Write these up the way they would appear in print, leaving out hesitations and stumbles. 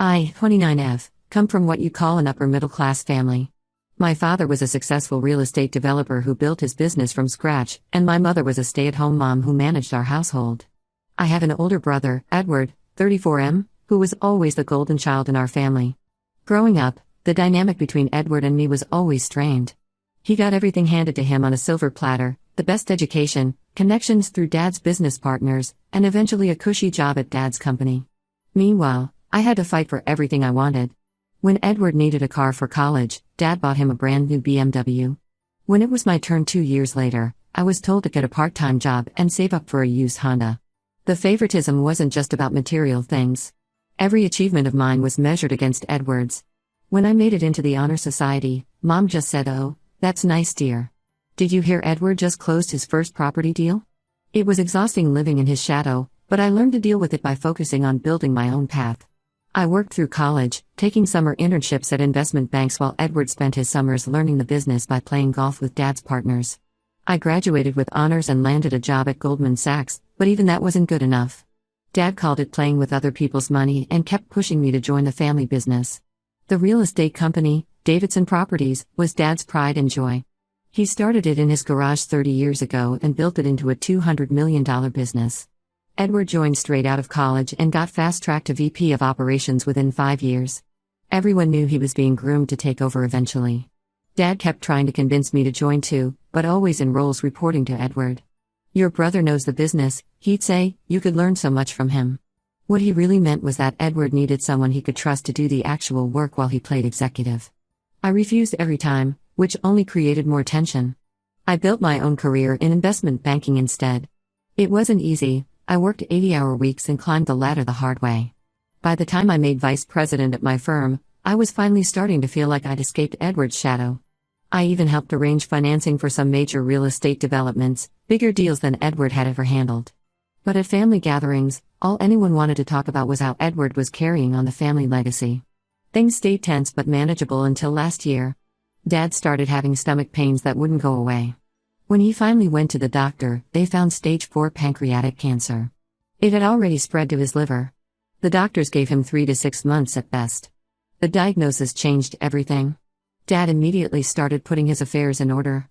I, 29F, come from what you call an upper middle class family. My father was a successful real estate developer who built his business from scratch, and my mother was a stay-at-home mom who managed our household. I have an older brother, Edward, 34M, who was always the golden child in our family. Growing up, the dynamic between Edward and me was always strained. He got everything handed to him on a silver platter: the best education, connections through Dad's business partners, and eventually a cushy job at Dad's company. Meanwhile, I had to fight for everything I wanted. When Edward needed a car for college, Dad bought him a brand new BMW. When it was my turn 2 years later, I was told to get a part-time job and save up for a used Honda. The favoritism wasn't just about material things. Every achievement of mine was measured against Edward's. When I made it into the honor society, Mom just said, "Oh, that's nice, dear. Did you hear Edward just closed his first property deal?" It was exhausting living in his shadow, but I learned to deal with it by focusing on building my own path. I worked through college, taking summer internships at investment banks while Edward spent his summers learning the business by playing golf with Dad's partners. I graduated with honors and landed a job at Goldman Sachs, but even that wasn't good enough. Dad called it playing with other people's money and kept pushing me to join the family business. The real estate company, Davidson Properties, was Dad's pride and joy. He started it in his garage 30 years ago and built it into a $200 million business. Edward joined straight out of college and got fast-tracked to VP of Operations within 5 years. Everyone knew he was being groomed to take over eventually. Dad kept trying to convince me to join too, but always in roles reporting to Edward. "Your brother knows the business," he'd say. "You could learn so much from him." What he really meant was that Edward needed someone he could trust to do the actual work while he played executive. I refused every time, which only created more tension. I built my own career in investment banking instead. It wasn't easy. I worked 80-hour weeks and climbed the ladder the hard way. By the time I made vice president at my firm, I was finally starting to feel like I'd escaped Edward's shadow. I even helped arrange financing for some major real estate developments, bigger deals than Edward had ever handled. But at family gatherings, all anyone wanted to talk about was how Edward was carrying on the family legacy. Things stayed tense but manageable until last year. Dad started having stomach pains that wouldn't go away. When he finally went to the doctor, they found stage 4 pancreatic cancer. It had already spread to his liver. The doctors gave him 3 to 6 months at best. The diagnosis changed everything. Dad immediately started putting his affairs in order.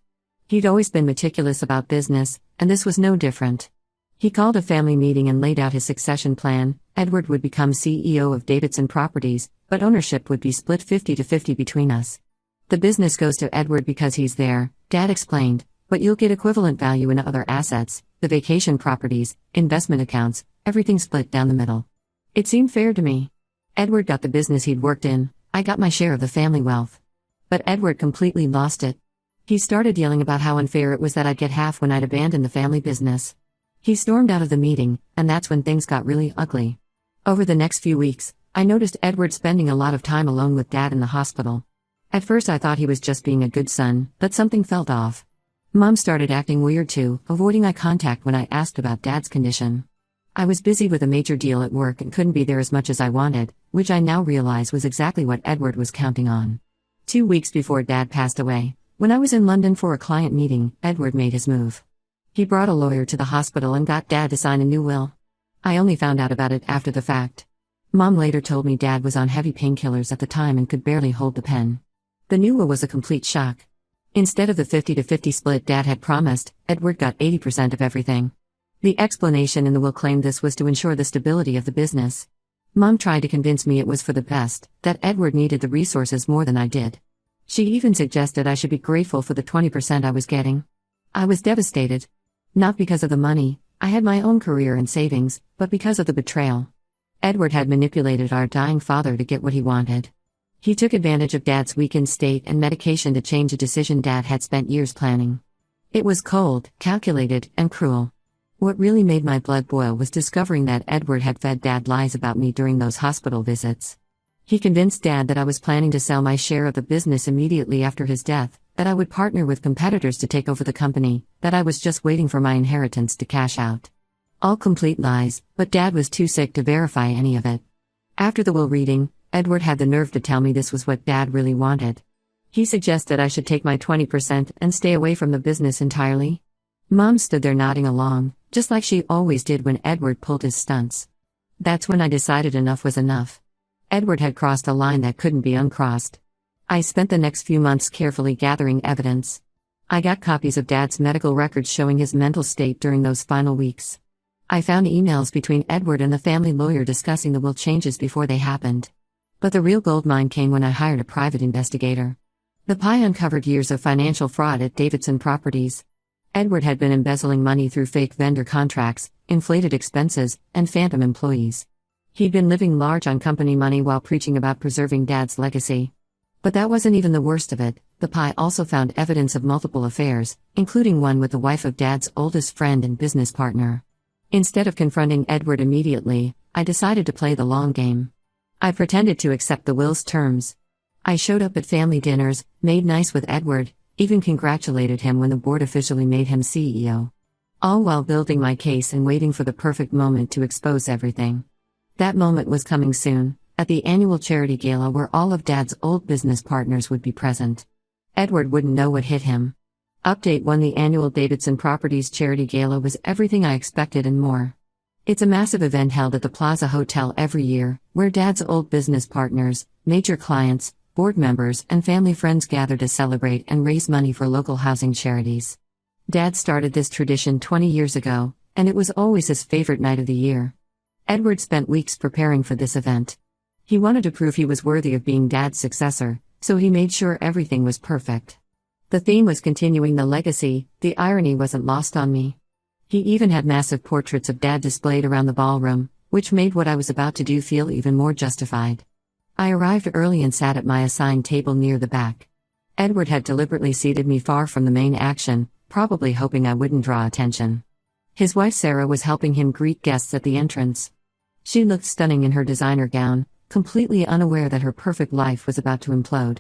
He'd always been meticulous about business, and this was no different. He called a family meeting and laid out his succession plan. Edward would become CEO of Davidson Properties, but ownership would be split 50-50 between us. "The business goes to Edward because he's there," Dad explained, "but you'll get equivalent value in other assets, the vacation properties, investment accounts, everything split down the middle." It seemed fair to me. Edward got the business he'd worked in, I got my share of the family wealth. But Edward completely lost it. He started yelling about how unfair it was that I'd get half when I'd abandoned the family business. He stormed out of the meeting, and that's when things got really ugly. Over the next few weeks, I noticed Edward spending a lot of time alone with Dad in the hospital. At first I thought he was just being a good son, but something felt off. Mom started acting weird too, avoiding eye contact when I asked about Dad's condition. I was busy with a major deal at work and couldn't be there as much as I wanted, which I now realize was exactly what Edward was counting on. 2 weeks before Dad passed away, when I was in London for a client meeting, Edward made his move. He brought a lawyer to the hospital and got Dad to sign a new will. I only found out about it after the fact. Mom later told me Dad was on heavy painkillers at the time and could barely hold the pen. The new will was a complete shock. Instead of the 50-50 split Dad had promised, Edward got 80% of everything. The explanation in the will claimed this was to ensure the stability of the business. Mom tried to convince me it was for the best, that Edward needed the resources more than I did. She even suggested I should be grateful for the 20% I was getting. I was devastated. Not because of the money, I had my own career and savings, but because of the betrayal. Edward had manipulated our dying father to get what he wanted. He took advantage of Dad's weakened state and medication to change a decision Dad had spent years planning. It was cold, calculated, and cruel. What really made my blood boil was discovering that Edward had fed Dad lies about me during those hospital visits. He convinced Dad that I was planning to sell my share of the business immediately after his death, that I would partner with competitors to take over the company, that I was just waiting for my inheritance to cash out. All complete lies, but Dad was too sick to verify any of it. After the will reading, Edward had the nerve to tell me this was what Dad really wanted. He suggested I should take my 20% and stay away from the business entirely. Mom stood there nodding along, just like she always did when Edward pulled his stunts. That's when I decided enough was enough. Edward had crossed a line that couldn't be uncrossed. I spent the next few months carefully gathering evidence. I got copies of Dad's medical records showing his mental state during those final weeks. I found emails between Edward and the family lawyer discussing the will changes before they happened. But the real goldmine came when I hired a private investigator. The PI uncovered years of financial fraud at Davidson Properties. Edward had been embezzling money through fake vendor contracts, inflated expenses, and phantom employees. He'd been living large on company money while preaching about preserving Dad's legacy. But that wasn't even the worst of it. The PI also found evidence of multiple affairs, including one with the wife of Dad's oldest friend and business partner. Instead of confronting Edward immediately, I decided to play the long game. I pretended to accept the will's terms. I showed up at family dinners, made nice with Edward, even congratulated him when the board officially made him CEO. All while building my case and waiting for the perfect moment to expose everything. That moment was coming soon, at the annual charity gala where all of Dad's old business partners would be present. Edward wouldn't know what hit him. Update 1: The annual Davidson Properties charity gala was everything I expected and more. It's a massive event held at the Plaza Hotel every year, where Dad's old business partners, major clients, board members, and family friends gather to celebrate and raise money for local housing charities. Dad started this tradition 20 years ago, and it was always his favorite night of the year. Edward spent weeks preparing for this event. He wanted to prove he was worthy of being Dad's successor, so he made sure everything was perfect. The theme was continuing the legacy. The irony wasn't lost on me. He even had massive portraits of Dad displayed around the ballroom, which made what I was about to do feel even more justified. I arrived early and sat at my assigned table near the back. Edward had deliberately seated me far from the main action, probably hoping I wouldn't draw attention. His wife Sarah was helping him greet guests at the entrance. She looked stunning in her designer gown, completely unaware that her perfect life was about to implode.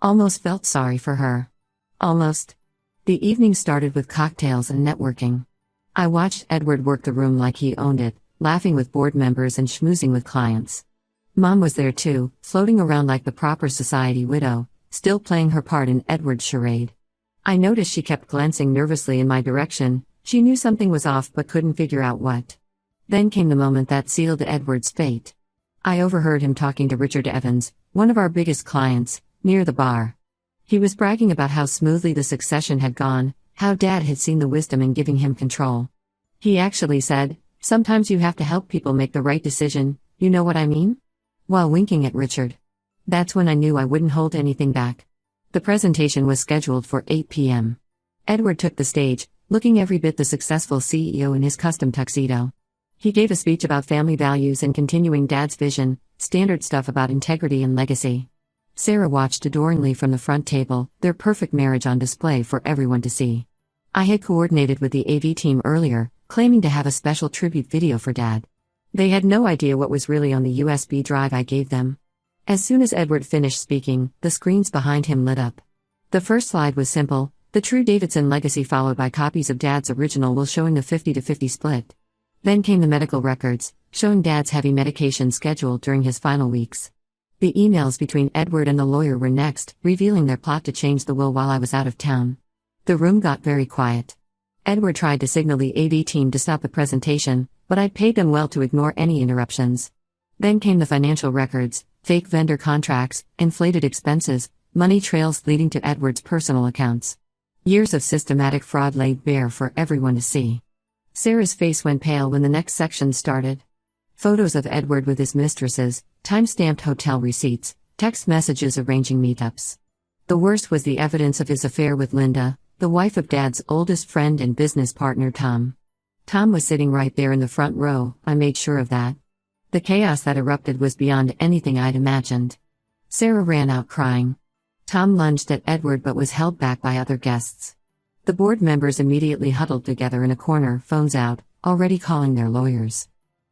Almost felt sorry for her. Almost. The evening started with cocktails and networking. I watched Edward work the room like he owned it, laughing with board members and schmoozing with clients. Mom was there too, floating around like the proper society widow, still playing her part in Edward's charade. I noticed she kept glancing nervously in my direction. She knew something was off but couldn't figure out what. Then came the moment that sealed Edward's fate. I overheard him talking to Richard Evans, one of our biggest clients, near the bar. He was bragging about how smoothly the succession had gone, how Dad had seen the wisdom in giving him control. He actually said, "Sometimes you have to help people make the right decision, you know what I mean?" While winking at Richard. That's when I knew I wouldn't hold anything back. The presentation was scheduled for 8 p.m. Edward took the stage, looking every bit the successful CEO in his custom tuxedo. He gave a speech about family values and continuing Dad's vision, standard stuff about integrity and legacy. Sarah watched adoringly from the front table, their perfect marriage on display for everyone to see. I had coordinated with the AV team earlier, claiming to have a special tribute video for Dad. They had no idea what was really on the USB drive I gave them. As soon as Edward finished speaking, the screens behind him lit up. The first slide was simple, the true Davidson legacy, followed by copies of Dad's original will showing the 50-50 split. Then came the medical records, showing Dad's heavy medication schedule during his final weeks. The emails between Edward and the lawyer were next, revealing their plot to change the will while I was out of town. The room got very quiet. Edward tried to signal the AV team to stop the presentation, but I'd paid them well to ignore any interruptions. Then came the financial records, fake vendor contracts, inflated expenses, money trails leading to Edward's personal accounts. Years of systematic fraud laid bare for everyone to see. Sarah's face went pale when the next section started. Photos of Edward with his mistresses, time-stamped hotel receipts, text messages arranging meetups. The worst was the evidence of his affair with Linda, the wife of Dad's oldest friend and business partner Tom. Tom was sitting right there in the front row, I made sure of that. The chaos that erupted was beyond anything I'd imagined. Sarah ran out crying. Tom lunged at Edward but was held back by other guests. The board members immediately huddled together in a corner, phones out, already calling their lawyers.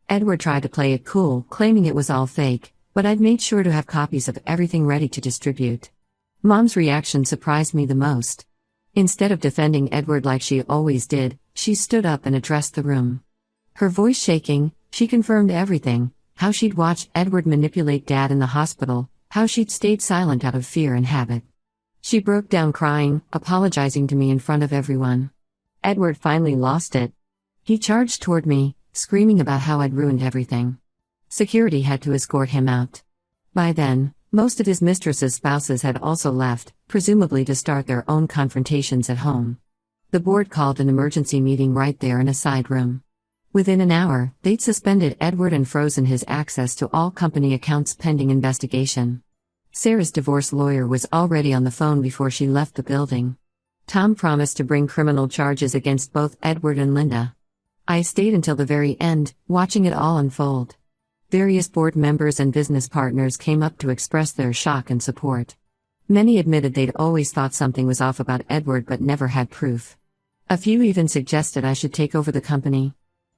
Edward tried to play it cool, claiming it was all fake, but I'd made sure to have copies of everything ready to distribute. Mom's reaction surprised me the most. Instead of defending Edward like she always did, she stood up and addressed the room. Her voice shaking, she confirmed everything, how she'd watched Edward manipulate Dad in the hospital, how she'd stayed silent out of fear and habit. She broke down crying, apologizing to me in front of everyone. Edward finally lost it. He charged toward me, screaming about how I'd ruined everything. Security had to escort him out. By then, most of his mistress's spouses had also left, presumably to start their own confrontations at home. The board called an emergency meeting right there in a side room. Within an hour, they'd suspended Edward and frozen his access to all company accounts pending investigation. Sarah's divorce lawyer was already on the phone before she left the building. Tom promised to bring criminal charges against both Edward and Linda. I stayed until the very end, watching it all unfold. Various board members and business partners came up to express their shock and support. Many admitted they'd always thought something was off about Edward but never had proof. A few even suggested I should take over the company.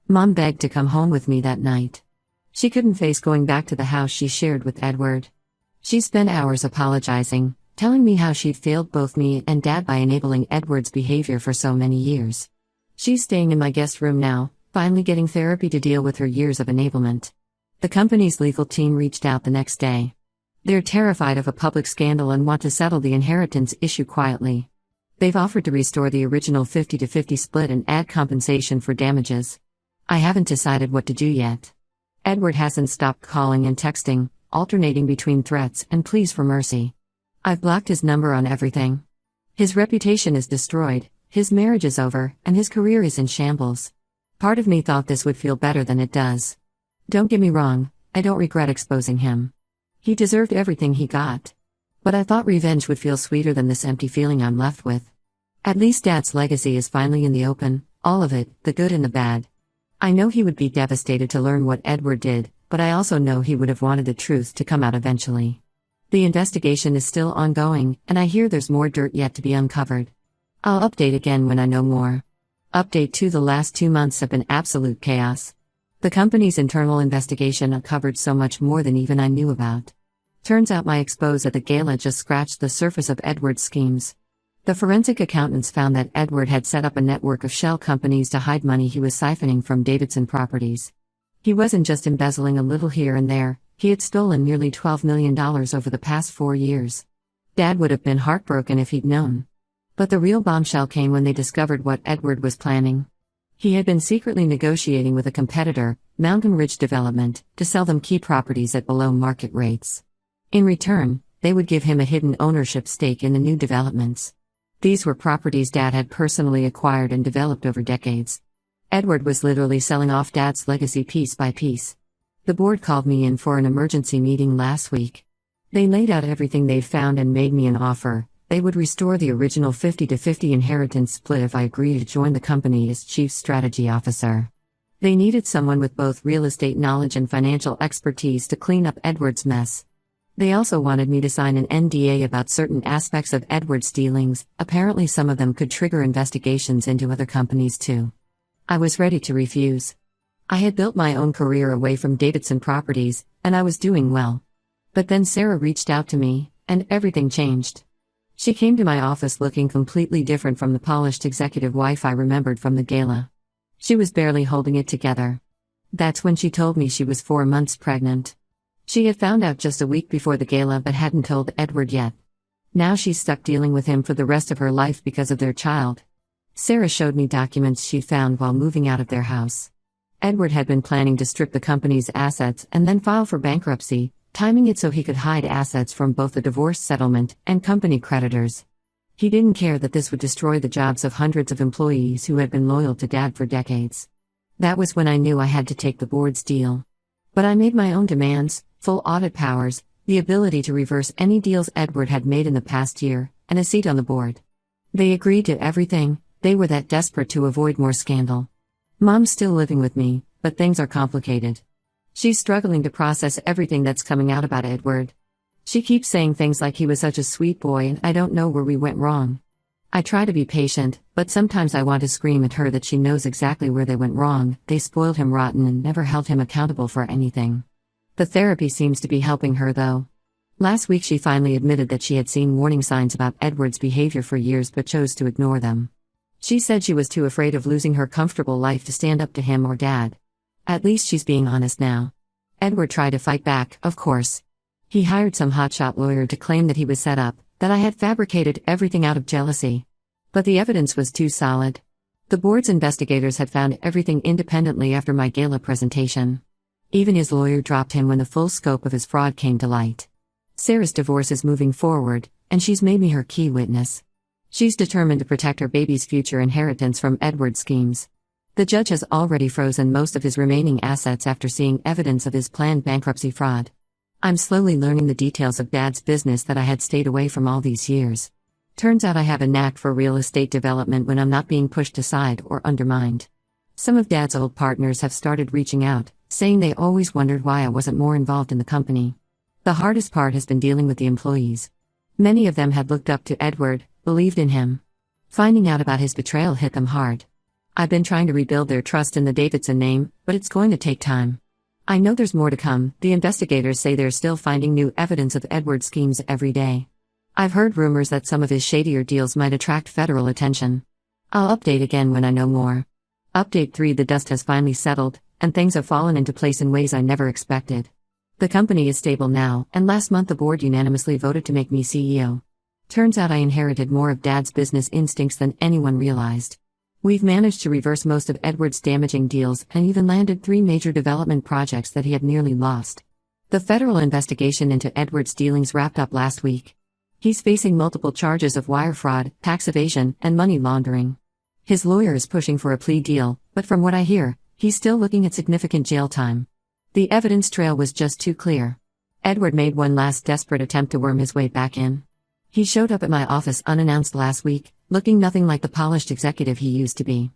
Mom begged to come home with me that night. She couldn't face going back to the house she shared with Edward. She spent hours apologizing, telling me how she'd failed both me and Dad by enabling Edward's behavior for so many years. She's staying in my guest room now, finally getting therapy to deal with her years of enablement. The company's legal team reached out the next day. They're terrified of a public scandal and want to settle the inheritance issue quietly. They've offered to restore the original 50-50 split and add compensation for damages. I haven't decided what to do yet. Edward hasn't stopped calling and texting, alternating between threats and pleas for mercy. I've blocked his number on everything. His reputation is destroyed, his marriage is over, and his career is in shambles. Part of me thought this would feel better than it does. Don't get me wrong, I don't regret exposing him. He deserved everything he got. But I thought revenge would feel sweeter than this empty feeling I'm left with. At least Dad's legacy is finally in the open, all of it, the good and the bad. I know he would be devastated to learn what Edward did, but I also know he would have wanted the truth to come out eventually. The investigation is still ongoing, and I hear there's more dirt yet to be uncovered. I'll update again when I know more. Update 2: the last 2 months have been absolute chaos. The company's internal investigation uncovered so much more than even I knew about. Turns out my expose at the gala just scratched the surface of Edward's schemes. The forensic accountants found that Edward had set up a network of shell companies to hide money he was siphoning from Davidson Properties. He wasn't just embezzling a little here and there, he had stolen nearly $12 million over the past 4 years. Dad would have been heartbroken if he'd known. But the real bombshell came when they discovered what Edward was planning. He had been secretly negotiating with a competitor, Mountain Ridge Development, to sell them key properties at below market rates. In return, they would give him a hidden ownership stake in the new developments. These were properties Dad had personally acquired and developed over decades. Edward was literally selling off Dad's legacy piece by piece. The board called me in for an emergency meeting last week. They laid out everything they'd found and made me an offer. They would restore the original 50-50 inheritance split if I agreed to join the company as Chief Strategy Officer. They needed someone with both real estate knowledge and financial expertise to clean up Edward's mess. They also wanted me to sign an NDA about certain aspects of Edward's dealings. Apparently some of them could trigger investigations into other companies too. I was ready to refuse. I had built my own career away from Davidson Properties, and I was doing well. But then Sarah reached out to me, and everything changed. She came to my office looking completely different from the polished executive wife I remembered from the gala. She was barely holding it together. That's when she told me she was 4 months pregnant. She had found out just a week before the gala but hadn't told Edward yet. Now she's stuck dealing with him for the rest of her life because of their child. Sarah showed me documents she'd found while moving out of their house. Edward had been planning to strip the company's assets and then file for bankruptcy, timing it so he could hide assets from both the divorce settlement and company creditors. He didn't care that this would destroy the jobs of hundreds of employees who had been loyal to Dad for decades. That was when I knew I had to take the board's deal. But I made my own demands: full audit powers, the ability to reverse any deals Edward had made in the past year, and a seat on the board. They agreed to everything. They were that desperate to avoid more scandal. Mom's still living with me, but things are complicated. She's struggling to process everything that's coming out about Edward. She keeps saying things like he was such a sweet boy and I don't know where we went wrong. I try to be patient, but sometimes I want to scream at her that she knows exactly where they went wrong. They spoiled him rotten and never held him accountable for anything. The therapy seems to be helping her though. Last week she finally admitted that she had seen warning signs about Edward's behavior for years but chose to ignore them. She said she was too afraid of losing her comfortable life to stand up to him or Dad. At least she's being honest now. Edward tried to fight back, of course. He hired some hotshot lawyer to claim that he was set up, that I had fabricated everything out of jealousy. But the evidence was too solid. The board's investigators had found everything independently after my gala presentation. Even his lawyer dropped him when the full scope of his fraud came to light. Sarah's divorce is moving forward, and she's made me her key witness. She's determined to protect her baby's future inheritance from Edward's schemes. The judge has already frozen most of his remaining assets after seeing evidence of his planned bankruptcy fraud. I'm slowly learning the details of Dad's business that I had stayed away from all these years. Turns out I have a knack for real estate development when I'm not being pushed aside or undermined. Some of Dad's old partners have started reaching out, saying they always wondered why I wasn't more involved in the company. The hardest part has been dealing with the employees. Many of them had looked up to Edward, believed in him. Finding out about his betrayal hit them hard. I've been trying to rebuild their trust in the Davidson name, but it's going to take time. I know there's more to come. The investigators say they're still finding new evidence of Edward's schemes every day. I've heard rumors that some of his shadier deals might attract federal attention. I'll update again when I know more. Update 3: The dust has finally settled, and things have fallen into place in ways I never expected. The company is stable now, and last month the board unanimously voted to make me CEO. Turns out I inherited more of Dad's business instincts than anyone realized. We've managed to reverse most of Edward's damaging deals and even landed 3 major development projects that he had nearly lost. The federal investigation into Edward's dealings wrapped up last week. He's facing multiple charges of wire fraud, tax evasion, and money laundering. His lawyer is pushing for a plea deal, but from what I hear, he's still looking at significant jail time. The evidence trail was just too clear. Edward made one last desperate attempt to worm his way back in. He showed up at my office unannounced last week, looking nothing like the polished executive he used to be.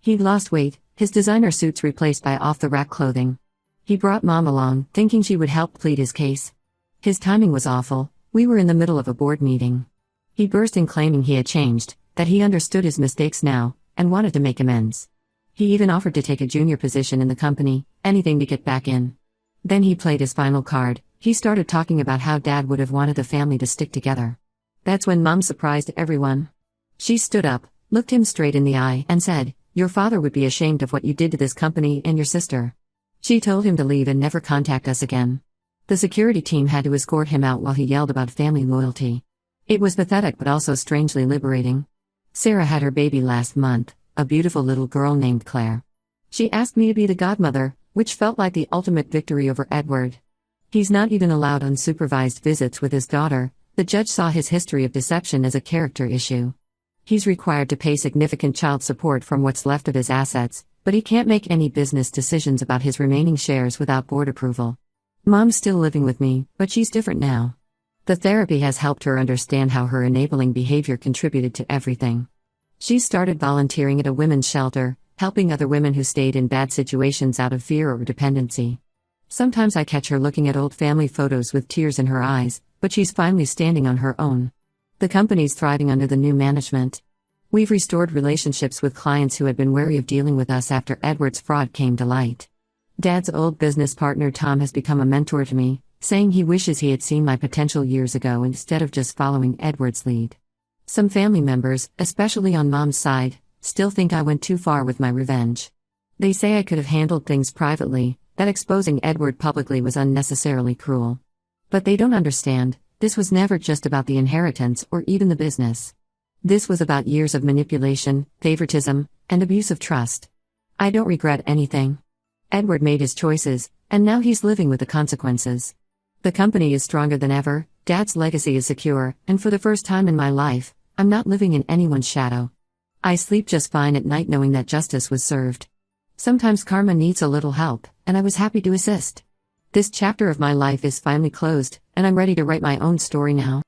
He'd lost weight, his designer suits replaced by off-the-rack clothing. He brought Mom along, thinking she would help plead his case. His timing was awful. We were in the middle of a board meeting. He burst in claiming he had changed, that he understood his mistakes now, and wanted to make amends. He even offered to take a junior position in the company, anything to get back in. Then he played his final card. He started talking about how Dad would have wanted the family to stick together. That's when Mom surprised everyone. She stood up, looked him straight in the eye, and said, "Your father would be ashamed of what you did to this company and your sister." She told him to leave and never contact us again. The security team had to escort him out while he yelled about family loyalty. It was pathetic but also strangely liberating. Sarah had her baby last month, a beautiful little girl named Claire. She asked me to be the godmother, which felt like the ultimate victory over Edward. He's not even allowed unsupervised visits with his daughter. The judge saw his history of deception as a character issue. He's required to pay significant child support from what's left of his assets, but he can't make any business decisions about his remaining shares without board approval. Mom's still living with me, but she's different now. The therapy has helped her understand how her enabling behavior contributed to everything. She's started volunteering at a women's shelter, helping other women who stayed in bad situations out of fear or dependency. Sometimes I catch her looking at old family photos with tears in her eyes, but she's finally standing on her own. The company's thriving under the new management. We've restored relationships with clients who had been wary of dealing with us after Edward's fraud came to light. Dad's old business partner Tom has become a mentor to me, saying he wishes he had seen my potential years ago instead of just following Edward's lead. Some family members, especially on Mom's side, still think I went too far with my revenge. They say I could have handled things privately, that exposing Edward publicly was unnecessarily cruel. But they don't understand, this was never just about the inheritance or even the business. This was about years of manipulation, favoritism, and abuse of trust. I don't regret anything. Edward made his choices, and now he's living with the consequences. The company is stronger than ever, Dad's legacy is secure, and for the first time in my life, I'm not living in anyone's shadow. I sleep just fine at night knowing that justice was served. Sometimes karma needs a little help, and I was happy to assist. This chapter of my life is finally closed, and I'm ready to write my own story now.